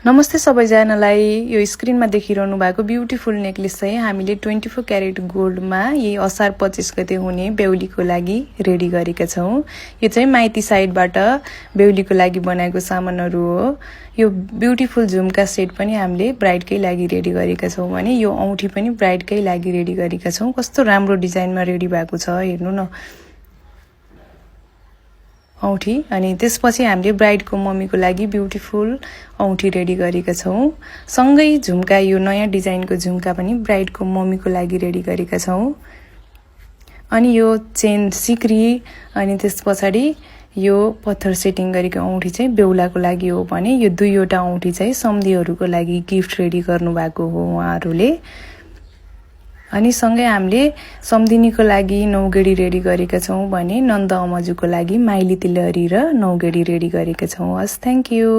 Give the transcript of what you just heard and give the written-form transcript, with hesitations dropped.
नमस्ते सबैजनालाई। यो स्क्रिनमा देखिरहनु भएको ब्युटिफुल नेकलेस चाहिँ हामीले 24 क्यारेट गोल्डमा यही असार 25 गते हुने बेहुलीको लागि रेडी गरेका छौं। यो चाहिँ माइती साइडबाट बेहुलीको लागि बनाएको सामानहरू हो। यो ब्युटिफुल झुम्का सेट पनि हामीले ब्राइडकै लागि रेडी गरेका छौं भने यो औँठी पनि ब्राइडकै लागि रेडी गरेका छौं। कस्तो राम्रो डिजाइनमा रेडी भएको छ हेर्नु न औँठी। अनि त्यसपछि हामीले ब्राइडको मम्मीको लागि ब्युटिफुल औँठी रेडी गरेका छौं। सँगै झुम्का यो नयाँ डिजाइनको झुम्का पनि ब्राइडको मम्मीको लागि रेडी गरेका छौं। अनि यो चेन सिक्री अनि त्यसपछि यो पत्थर सेटिङ गरेको औँठी चाहिँ बेहुलाको लागि हो भने यो दुईवटा औँठी चाहिँ सम्धीहरुको लागि गिफ्ट रेडी गर्नु भएको हो उहाँहरुले। अनि सँगै हामीले सम्धिनीको लागि नौगेडी रेडी गरेका छौं भने नन्द अमजुको लागि माइली तिलहरी र नौगेडी रेडी गरेका छौं। हस्, थ्यांक यू।